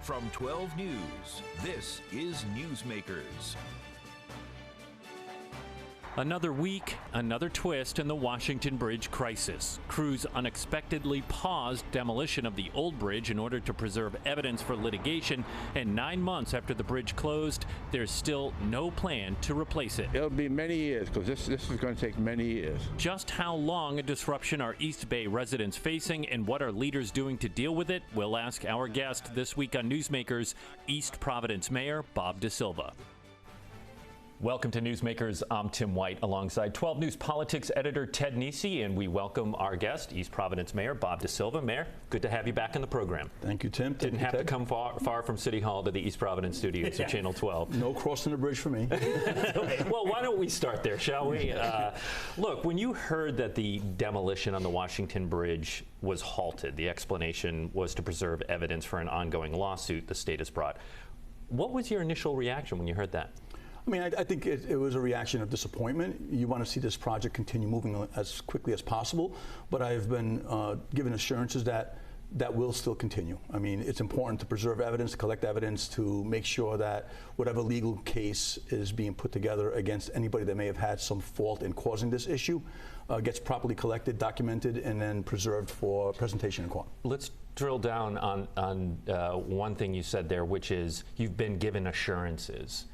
From 12 News, this is Newsmakers. Another week, another twist in the Washington Bridge crisis. Crews unexpectedly paused demolition of the old bridge in order to preserve evidence for litigation, and 9 months after the bridge closed, there's still no plan to replace it. It'll be many years, because this is going to take many years. Just how long a disruption are East Bay residents facing, and what are leaders doing to deal with it? We'll ask our guest this week on Newsmakers, East Providence Mayor Bob DaSilva. Welcome to Newsmakers. I'm Tim White alongside 12 News Politics editor Ted Nesi, and we welcome our guest, East Providence Mayor Bob DaSilva. Mayor, good to have you back in the program. Thank you, Tim. Didn't have to come far from City Hall to the East Providence studios of Channel 12. No crossing the bridge for me. Well, why don't we start there, shall we? Look, when you heard that the demolition on the Washington Bridge was halted, the explanation was to preserve evidence for an ongoing lawsuit the state has brought. What was your initial reaction when you heard that? I mean, I think it was a reaction of disappointment. You want to see this project continue moving as quickly as possible, but I've been given assurances that will still continue. I mean, it's important to preserve evidence, to collect evidence, to make sure that whatever legal case is being put together against anybody that may have had some fault in causing this issue gets properly collected, documented, and then preserved for presentation in court. Let's drill down on one thing you said there, which is you've been given assurances.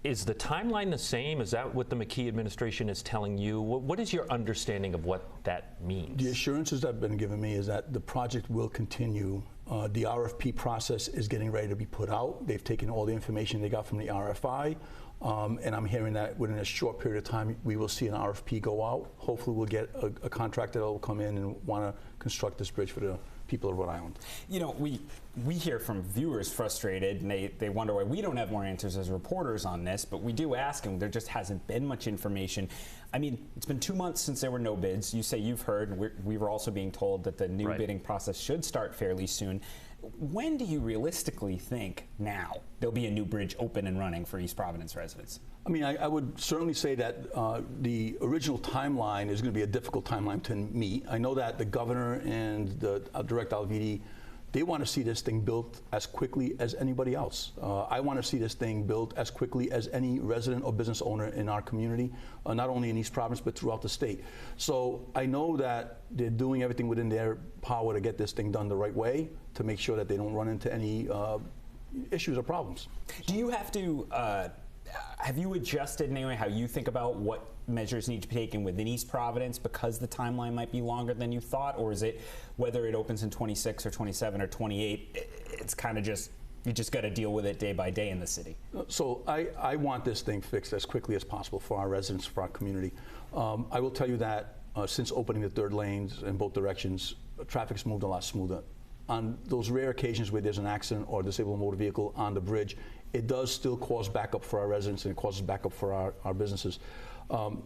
Is the timeline the same? Is that what the McKee administration is telling you? What is your understanding of what that means? The assurances that have been given me is that the project will continue. The RFP process is getting ready to be put out. They've taken all the information they got from the RFI, and I'm hearing that within a short period of time we will see an RFP go out. Hopefully we'll get a contractor that will come in and want to construct this bridge for the people of Rhode Island. You know, we hear from viewers frustrated, and they wonder why we don't have more answers as reporters on this, but we do ask, and there just hasn't been much information. I mean, it's been 2 months since there were no bids. You say you've heard, and we were also being told that the new bidding process should start fairly soon. When do you realistically think now there'll be a new bridge open and running for East Providence residents? I mean, I would certainly say that the original timeline is going to be a difficult timeline to meet. I know that the governor and the Director Alviti, they want to see this thing built as quickly as anybody else. I want to see this thing built as quickly as any resident or business owner in our community, not only in East Providence, but throughout the state. So I know that they're doing everything within their power to get this thing done the right way, to make sure that they don't run into any issues or problems. Do you have to, have you adjusted in any way how you think about what measures need to be taken within East Providence because the timeline might be longer than you thought? Or is it, whether it opens in 26 or 27 or 28, it's kind of just, you just got to deal with it day by day in the city? So I want this thing fixed as quickly as possible for our residents, for our community. I will tell you that since opening the third lanes in both directions, traffic's moved a lot smoother. On those rare occasions where there's an accident or a disabled motor vehicle on the bridge, it does still cause backup for our residents, and it causes backup for our businesses.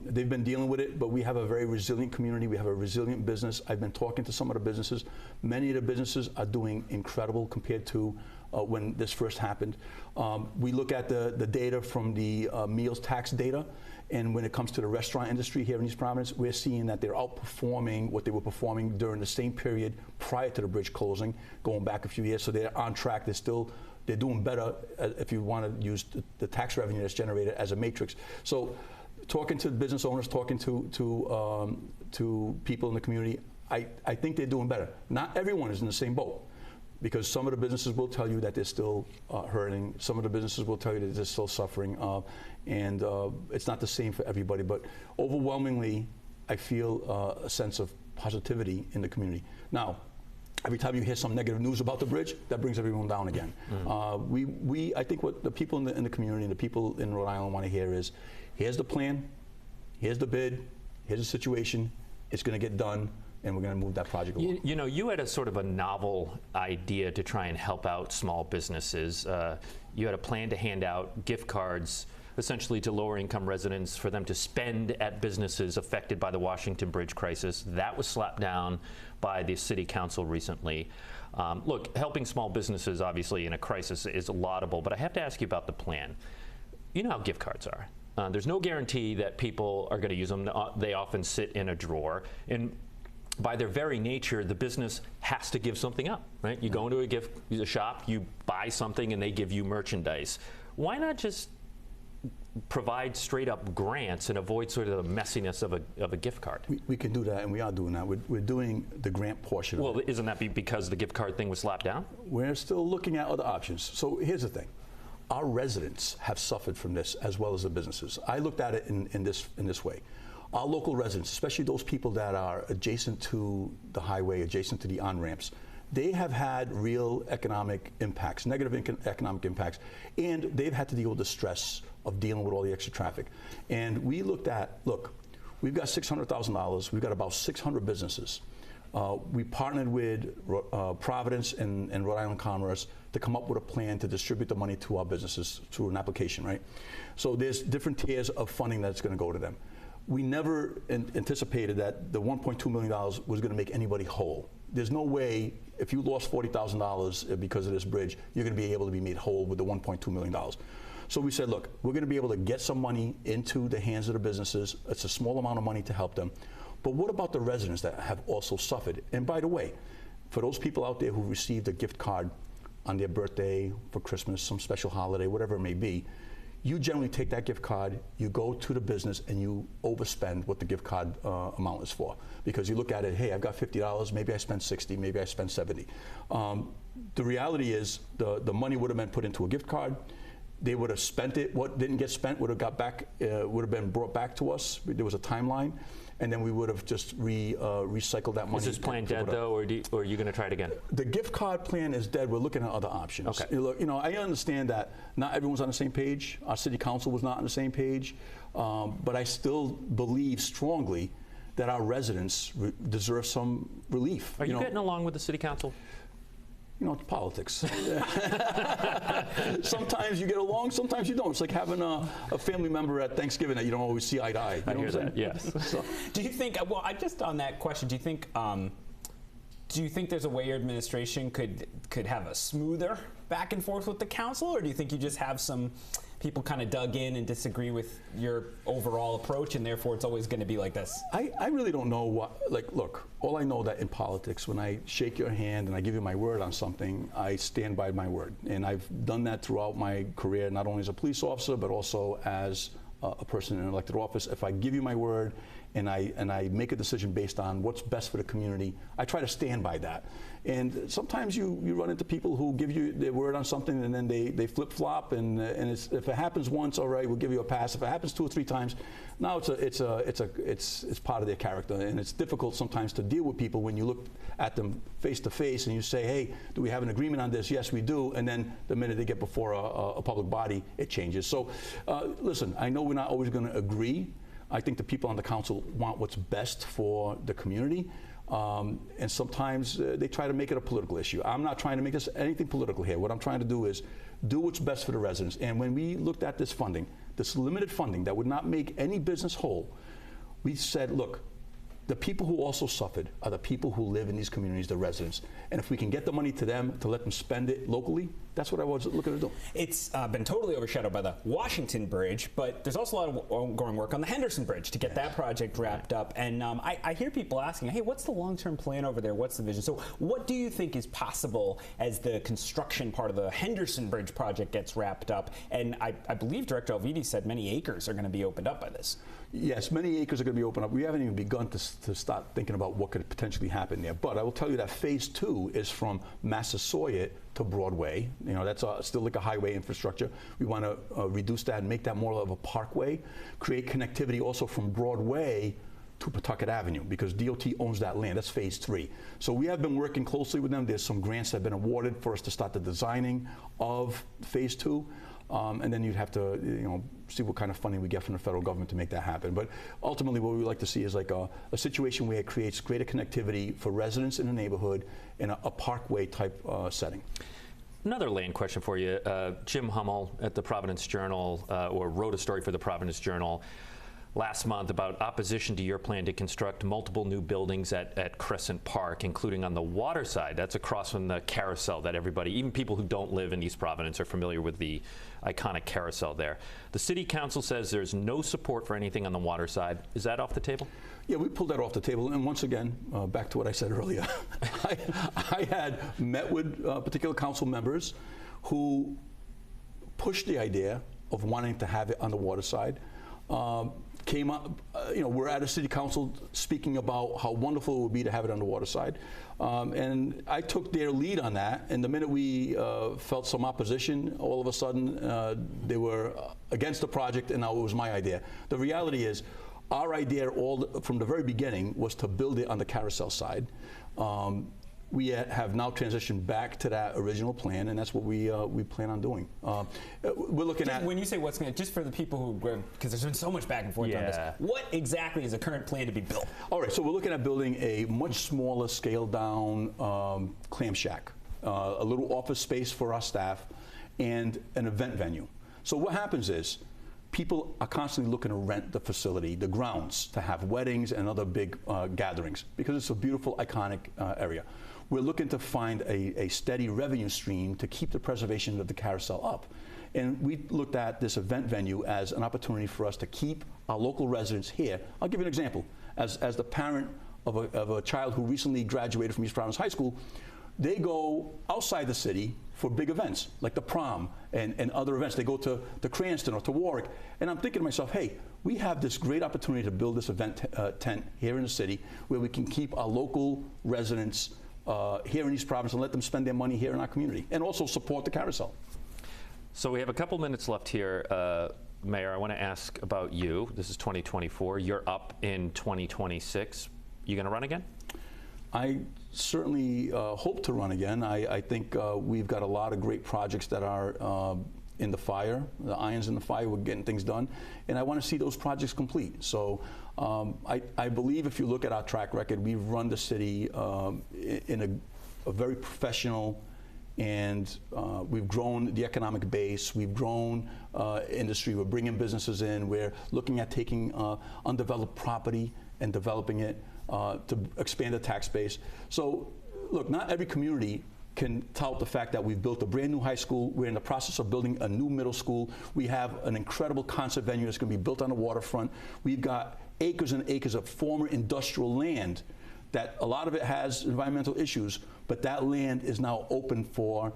They've been dealing with it, but we have a very resilient community. We have a resilient business. I've been talking to some of the businesses. Many of the businesses are doing incredible compared to when this first happened. We look at the data from the meals tax data, and when it comes to the restaurant industry here in East Providence, we're seeing that they're outperforming what they were performing during the same period prior to the bridge closing, going back a few years. So they're on track. They're doing better if you want to use the tax revenue that's generated as a matrix. So talking to business owners, talking to people in the community, I think they're doing better. Not everyone is in the same boat, because some of the businesses will tell you that they're still hurting. Some of the businesses will tell you that they're still suffering, and it's not the same for everybody. But overwhelmingly, I feel a sense of positivity in the community. Now, every time you hear some negative news about the bridge, that brings everyone down again. I think what the people in the community and the people in Rhode Island want to hear is, here's the plan, here's the bid, here's the situation, it's going to get done, and we're going to move that project along. You know, you had a sort of a novel idea to try and help out small businesses. You had a plan to hand out gift cards essentially to lower income residents for them to spend at businesses affected by the Washington Bridge crisis. That was slapped down by the city council recently. Look, helping small businesses obviously in a crisis is laudable, but I have to ask you about the plan. You know how gift cards are. There's no guarantee that people are going to use them. They often sit in a drawer. And by their very nature, the business has to give something up, right? You go into a shop, you buy something, and they give you merchandise. Why not just provide straight up grants and avoid sort of the messiness of a gift card? We can do that, and we are doing that. We're doing the grant portion of it. Well, isn't that because the gift card thing was slapped down? We're still looking at other options. So here's the thing. Our residents have suffered from this as well as the businesses. I looked at it in this way. Our local residents, especially those people that are adjacent to the highway, adjacent to the on-ramps, they have had real economic impacts, negative economic impacts, and they've had to deal with the stress of dealing with all the extra traffic. And we looked at, look, we've got $600,000, we've got about 600 businesses. We partnered with Providence and Rhode Island Commerce to come up with a plan to distribute the money to our businesses through an application, right? So there's different tiers of funding that's going to go to them. We never anticipated that the $1.2 million was going to make anybody whole. There's no way, if you lost $40,000 because of this bridge, you're going to be able to be made whole with the $1.2 million. So we said, look, we're going to be able to get some money into the hands of the businesses. It's a small amount of money to help them. But what about the residents that have also suffered? And by the way, for those people out there who received a gift card on their birthday, for Christmas, some special holiday, whatever it may be, you generally take that gift card, you go to the business, and you overspend what the gift card amount is for. Because you look at it, hey, I've got $50, maybe I spent $60, maybe I spent $70. The reality is the money would have been put into a gift card. They would have spent it. What didn't get spent would have got back, would have been brought back to us. There was a timeline. And then we would have just recycled that money. Is this plan dead, though, or are you going to try it again? The gift card plan is dead. We're looking at other options. Okay. You know, I understand that not everyone's on the same page. Our city council was not on the same page. But I still believe strongly that our residents deserve some relief. Are you getting along with the city council? You know, it's politics. Sometimes you get along, sometimes you don't. It's like having a family member at Thanksgiving that you don't always see eye to eye. You know I hear what I'm that, yes. So, Do you think, well, just on that question, do you think there's a way your administration could have a smoother back and forth with the council, or do you think you just have some people kind of dug in and disagree with your overall approach, and therefore it's always going to be like this? I really don't know what, like, look, all I know that in politics, when I shake your hand and I give you my word on something, I stand by my word. And I've done that throughout my career, not only as a police officer, but also as a person in an elected office. If I give you my word and I make a decision based on what's best for the community, I try to stand by that. And sometimes you run into people who give you their word on something and then they flip-flop, and if it happens once, all right, we'll give you a pass. If it happens 2 or 3 times, now it's part of their character, and it's difficult sometimes to deal with people when you look at them face to face and you say, hey, do we have an agreement on this? Yes, we do. And then the minute they get before a public body, it changes. So listen, I know we're not always going to agree. I think the people on the council want what's best for the community. And sometimes they try to make it a political issue. I'm not trying to make this anything political here. What I'm trying to do is do what's best for the residents. And when we looked at this funding, this limited funding that would not make any business whole, we said, look, the people who also suffered are the people who live in these communities, the residents. And if we can get the money to them to let them spend it locally, that's what I was looking to do. It's been totally overshadowed by the Washington Bridge, but there's also a lot of ongoing work on the Henderson Bridge to get that project wrapped up. And I hear people asking, hey, what's the long-term plan over there? What's the vision? So what do you think is possible as the construction part of the Henderson Bridge project gets wrapped up? And I believe Director Alviti said many acres are going to be opened up by this. Yes, many acres are going to be opened up. We haven't even begun to start thinking about what could potentially happen there. But I will tell you that phase 2 is from Massasoit to Broadway. You know, that's still like a highway infrastructure. We want to reduce that and make that more of a parkway, create connectivity also from Broadway to Pawtucket Avenue, because DOT owns that land. That's phase 3. So we have been working closely with them. There's some grants that have been awarded for us to start the designing of phase 2. And then you'd have to, see what kind of funding we get from the federal government to make that happen. But ultimately, what we would like to see is like a situation where it creates greater connectivity for residents in the neighborhood in a parkway type setting. Another land question for you. Jim Hummel at the Providence Journal, or wrote a story for the Providence Journal, last month about opposition to your plan to construct multiple new buildings at Crescent Park, including on the water side. That's across from the carousel that everybody, even people who don't live in East Providence, are familiar with the iconic carousel there. The city council says there's no support for anything on the water side. Is that off the table? Yeah, we pulled that off the table. And once again, back to what I said earlier, I had met with particular council members who pushed the idea of wanting to have it on the water side. Came up, we're at a city council speaking about how wonderful it would be to have it on the water side. And I took their lead on that. And the minute we felt some opposition, all of a sudden they were against the project, and now it was my idea. The reality is, our idea from the very beginning was to build it on the carousel side. We have now transitioned back to that original plan, and that's what we plan on doing. We're looking at... When you say what's going to, just for the people who, because there's been so much back and forth on this, what exactly is the current plan to be built? All right, so we're looking at building a much smaller, scaled-down clam shack, a little office space for our staff, and an event venue. So what happens is, people are constantly looking to rent the facility, the grounds, to have weddings and other big gatherings, because it's a beautiful, iconic area. We're looking to find a steady revenue stream to keep the preservation of the carousel up. And we looked at this event venue as an opportunity for us to keep our local residents here. I'll give you an example. As the parent of a child who recently graduated from East Providence High School, they go outside the city for big events, like the prom and other events. They go to Cranston or to Warwick. And I'm thinking to myself, hey, we have this great opportunity to build this event tent here in the city where we can keep our local residents here in East Providence and let them spend their money here in our community, and also support the carousel. So we have a couple minutes left here. Mayor, I want to ask about you. This is 2024. You're up in 2026. You going to run again? I certainly hope to run again. I think we've got a lot of great projects that are in the fire, the irons in the fire. We're getting things done, and I want to see those projects complete. So I believe if you look at our track record, we've run the city in a very professional, and we've grown the economic base. We've grown industry. We're bringing businesses in. We're looking at taking undeveloped property and developing it to expand the tax base. So look, not every community can tout the fact that we've built a brand new high school. We're in the process of building a new middle school. We have an incredible concert venue that's going to be built on the waterfront. We've got acres and acres of former industrial land that a lot of it has environmental issues, but that land is now open for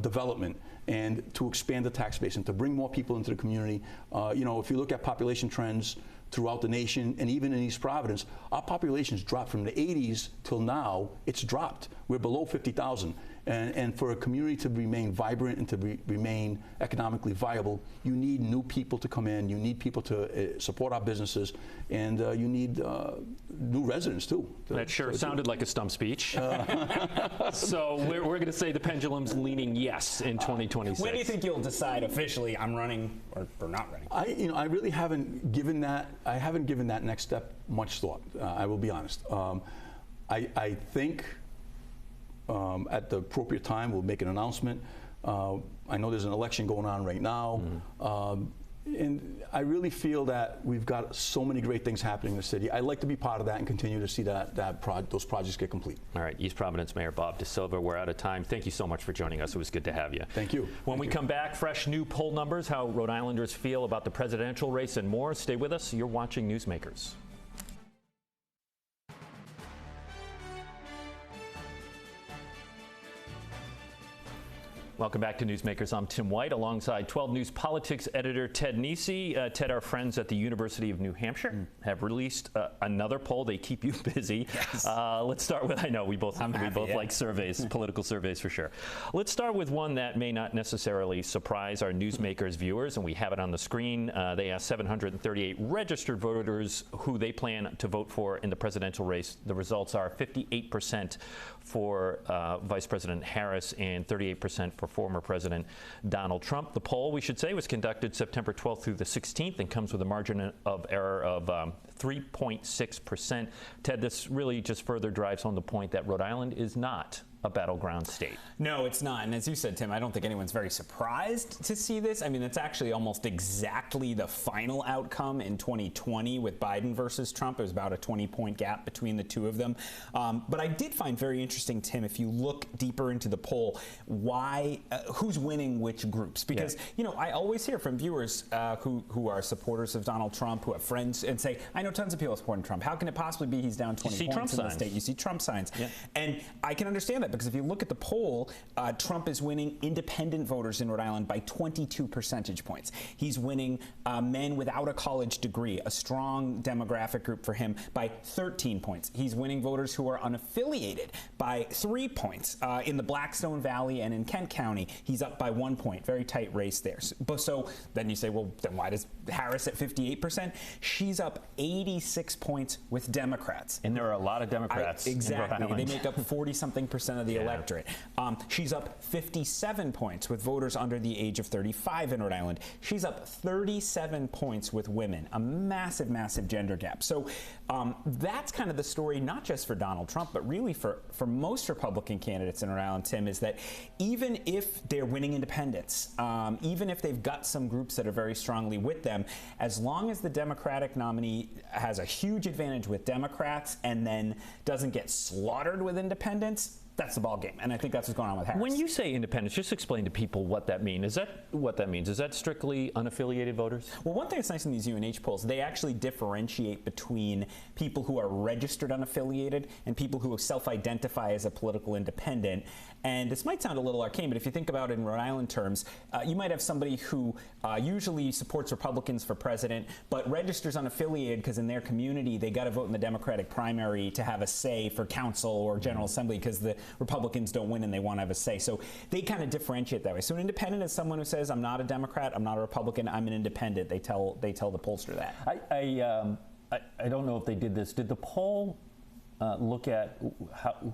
development and to expand the tax base and to bring more people into the community. If you look at population trends throughout the nation and even in East Providence, our population's dropped from the 80s till now. It's dropped. We're below 50,000. And for a community to remain vibrant and to remain economically viable, you need new people to come in. You need people to support our businesses, and you need new residents too. That sure sounded like a stump speach. So we're going to say the pendulum's leaning yes in 2026. When do you think you'll decide officially I'm running or not running? I really haven't given that. I haven't given that next step much thought. I will be honest. I think. At the appropriate time, we'll make an announcement. I know there's an election going on right now. And I really feel that we've got so many great things happening in the city. I'd like to be part of that and continue to see those projects get complete. All right, East Providence Mayor Bob DaSilva, we're out of time. Thank you so much for joining us. It was good to have you. Thank you. When we come back, fresh new poll numbers, how Rhode Islanders feel about the presidential race, and more. Stay with us. You're watching Newsmakers. Welcome back to Newsmakers. I'm Tim White, alongside 12 News politics editor Ted Nesi. Ted, our friends at the University of New Hampshire have released another poll. They keep you busy. Yes. Let's start with, I know we both like surveys, political surveys for sure. Let's start with one that may not necessarily surprise our Newsmakers viewers, and we have it on the screen. They asked 738 registered voters who they plan to vote for in the presidential race. The results are 58% for Vice President Harris and 38% for former President Donald Trump. The poll, we should say, was conducted September 12th through the 16th and comes with a margin of error of 3.6%. Ted, this really just further drives home the point that Rhode Island is not a battleground state. No, it's not. And as you said, Tim, I don't think anyone's very surprised to see this. I mean, it's actually almost exactly the final outcome in 2020 with Biden versus Trump. It was about a 20-point gap between the two of them. But I did find very interesting, Tim, if you look deeper into the poll, who's winning which groups? Because, you know, I always hear from viewers who are supporters of Donald Trump, who have friends, and say, I know tons of people supporting Trump. How can it possibly be he's down 20 points in the state? You see Trump signs. Yeah. And I can understand that, because if you look at the poll, Trump is winning independent voters in Rhode Island by 22 percentage points. He's winning men without a college degree, a strong demographic group for him, by 13 points. He's winning voters who are unaffiliated by 3 points. In the Blackstone Valley and in Kent County, he's up by 1 point. Very tight race there. So then you say, well, then why does Harris at 58%? She's up 86 points with Democrats. And there are a lot of Democrats. Exactly. They make up 40-something% of the electorate. She's up 57 points with voters under the age of 35 in Rhode Island. She's up 37 points with women, a massive, massive gender gap. So that's kind of the story, not just for Donald Trump, but really for most Republican candidates in Rhode Island, Tim, is that even if they're winning independents, even if they've got some groups that are very strongly with them, as long as the Democratic nominee has a huge advantage with Democrats and then doesn't get slaughtered with independents, that's the ball game, and I think that's what's going on with Harris. When you say independents, just explain to people what that means. Is that what that means? Is that strictly unaffiliated voters? Well, one thing that's nice in these UNH polls, they actually differentiate between people who are registered unaffiliated and people who self-identify as a political independent. And this might sound a little arcane, but if you think about it in Rhode Island terms, you might have somebody who usually supports Republicans for president, but registers unaffiliated because in their community they got to vote in the Democratic primary to have a say for council or General Assembly because the Republicans don't win and they want to have a say. So they kind of differentiate that way. So an independent is someone who says, I'm not a Democrat, I'm not a Republican, I'm an independent. They tell the pollster that. I don't know if they did this. Did the poll look at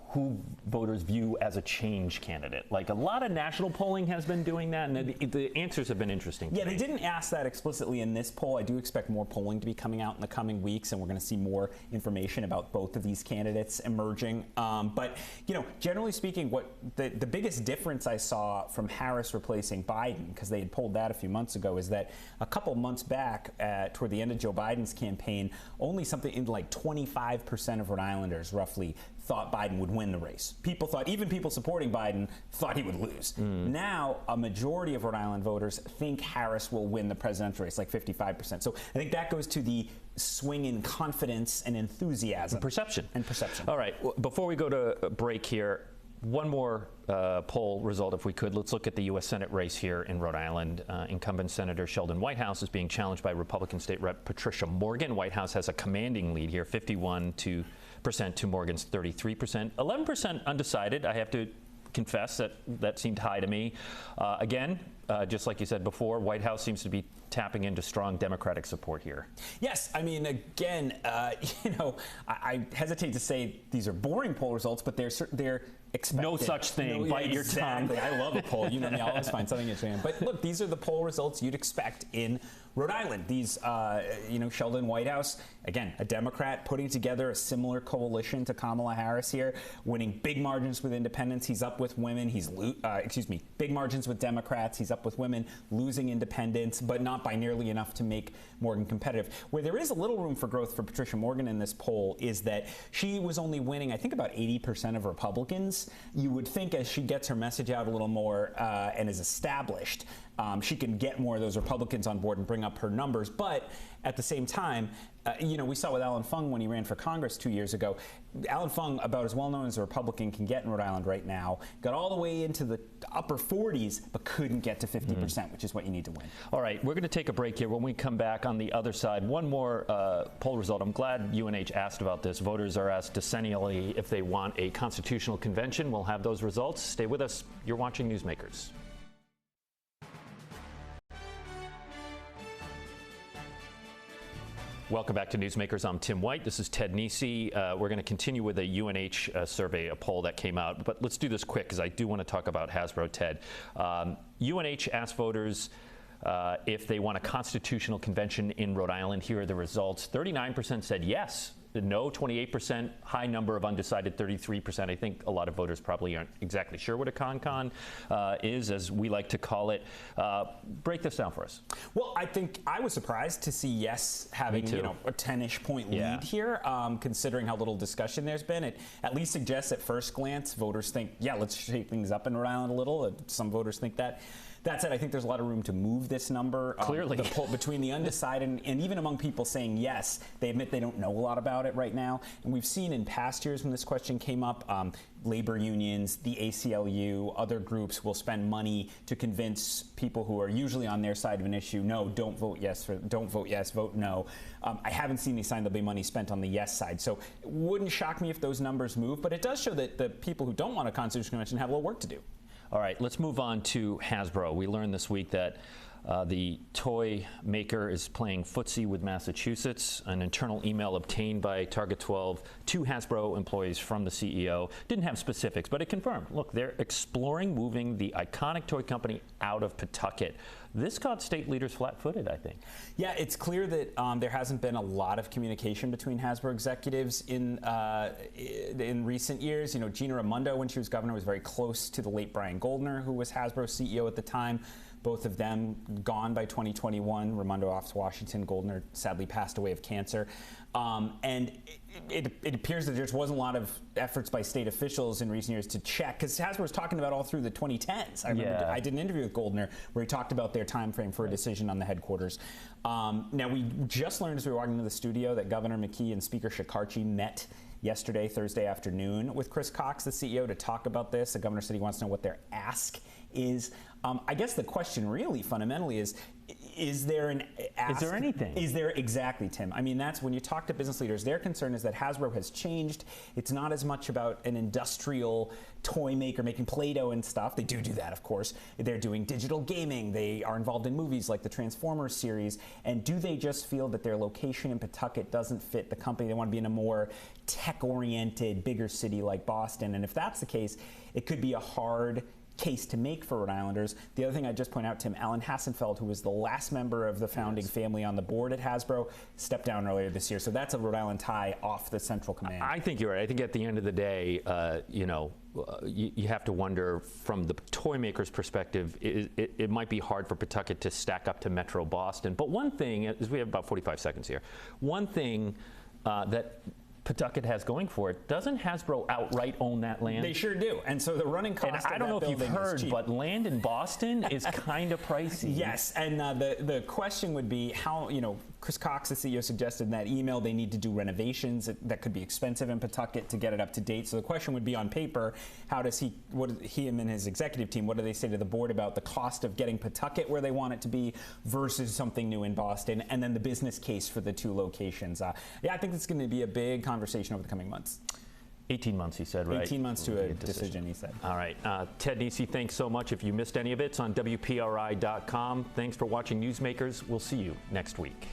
who voters view as a change candidate? Like, a lot of national polling has been doing that, and the answers have been interesting. Yeah, they didn't ask that explicitly in this poll. I do expect more polling to be coming out in the coming weeks, and we're going to see more information about both of these candidates emerging. But, you know, generally speaking, what the biggest difference I saw from Harris replacing Biden, because they had polled that a few months ago, is that a couple months back, toward the end of Joe Biden's campaign, only something in like 25% of Rhode Islanders roughly thought Biden would win the race. People thought, even people supporting Biden thought he would lose. Now, a majority of Rhode Island voters think Harris will win the presidential race, like 55%. So I think that goes to the swing in confidence and enthusiasm. Perception. And perception. All right, before we go to break here, one more poll result, if we could. Let's look at the U.S. Senate race here in Rhode Island. Incumbent Senator Sheldon Whitehouse is being challenged by Republican State Rep Patricia Morgan. Whitehouse has a commanding lead here, 51% to Morgan's 33%. 11% undecided. I have to confess that seemed high to me. Again, just like you said before, Whitehouse seems to be tapping into strong Democratic support here. Yes, I mean, again, you know, I hesitate to say these are boring poll results, but they're expected. No such thing. Bite your tongue. I love a poll. You know me, I always find something interesting. But look, these are the poll results you'd expect in Rhode Island. These, you know, Sheldon Whitehouse, again, a Democrat, putting together a similar coalition to Kamala Harris here, winning big margins with independents. He's up with women. Big margins with Democrats. He's up with women, losing independents, but not by nearly enough to make Morgan competitive. Where there is a little room for growth for Patricia Morgan in this poll is that she was only winning, I think, about 80% of Republicans. You would think as she gets her message out a little more and is established, she can get more of those Republicans on board and bring up her numbers. But at the same time, you know, we saw with Alan Fung when he ran for Congress 2 years ago. Alan Fung, about as well known as a Republican can get in Rhode Island right now, got all the way into the upper 40s, but couldn't get to 50%, which is what you need to win. All right, we're going to take a break here. When we come back on the other side, one more poll result. I'm glad UNH asked about this. Voters are asked decennially if they want a constitutional convention. We'll have those results. Stay with us. You're watching Newsmakers. Welcome back to Newsmakers. I'm Tim White. This is Ted Nesi. We're going to continue with a UNH survey, a poll that came out. But let's do this quick because I do want to talk about Hasbro, Ted. UNH asked voters if they want a constitutional convention in Rhode Island. Here are the results. 39% said yes. no, 28%, high number of undecided, 33%. I think a lot of voters probably aren't exactly sure what a con-con is, as we like to call it. Break this down for us. Well, I think I was surprised to see yes having a 10-ish point lead here, considering how little discussion there's been. It at least suggests at first glance voters think, yeah, let's shake things up in Rhode Island a little. Some voters think that. That said, I think there's a lot of room to move this number. Clearly. The poll between the undecided and even among people saying yes, they admit they don't know a lot about it right now. And we've seen in past years when this question came up, labor unions, the ACLU, other groups will spend money to convince people who are usually on their side of an issue, no, don't vote yes, don't vote yes, vote no. I haven't seen any sign there'll be money spent on the yes side. So it wouldn't shock me if those numbers move, but it does show that the people who don't want a constitutional convention have a little work to do. All right, let's move on to Hasbro. We learned this week that the toy maker is playing footsie with Massachusetts. An internal email obtained by Target 12 to Hasbro employees from the CEO didn't have specifics, but it confirmed, look, they're exploring moving the iconic toy company out of Pawtucket. This caught state leaders flat-footed, I think. Yeah, it's clear that there hasn't been a lot of communication between Hasbro executives in recent years. You know, Gina Raimondo, when she was governor, was very close to the late Brian Goldner, who was Hasbro's CEO at the time. Both of them gone by 2021. Raimondo off to Washington. Goldner sadly passed away of cancer. And it appears that there just wasn't a lot of efforts by state officials in recent years to check, because Hasbro was talking about all through the 2010s. I remember I did an interview with Goldner where he talked about their time frame for a decision on the headquarters. Now, we just learned as we were walking into the studio that Governor McKee and Speaker Shekarchi met yesterday, Thursday afternoon, with Chris Cox, the CEO, to talk about this. The governor said he wants to know what their ask is. I guess the question really fundamentally is there an ask? Is there anything? Is there, exactly, Tim. I mean, that's when you talk to business leaders, their concern is that Hasbro has changed. It's not as much about an industrial toy maker making Play-Doh and stuff. They do that, of course. They're doing digital gaming. They are involved in movies like the Transformers series. And do they just feel that their location in Pawtucket doesn't fit the company? They want to be in a more tech-oriented, bigger city like Boston. And if that's the case, it could be a hard case to make for Rhode Islanders. The other thing I'd just point out, Tim, Alan Hassenfeld, who was the last member of the founding family on the board at Hasbro, stepped down earlier this year. So that's a Rhode Island tie off the central command. I think you're right. I think at the end of the day, you have to wonder from the toy maker's perspective, it might be hard for Pawtucket to stack up to Metro Boston. But one thing, is we have about 45 seconds here, one thing that Pawtucket has going for it, doesn't Hasbro outright own that land? They sure do. And so the running cost and I don't know if you've heard, but land in Boston is kind of pricey. Yes, and the question would be how, Chris Cox, the CEO, suggested in that email they need to do renovations that could be expensive in Pawtucket to get it up to date. So the question would be on paper, how does he and his executive team, what do they say to the board about the cost of getting Pawtucket where they want it to be versus something new in Boston, and then the business case for the two locations. I think it's going to be a big conversation over the coming months. 18 months, he said, right? 18 months to a decision, he said. All right. Ted Nesi, thanks so much. If you missed any of it, it's on WPRI.com. Thanks for watching Newsmakers. We'll see you next week.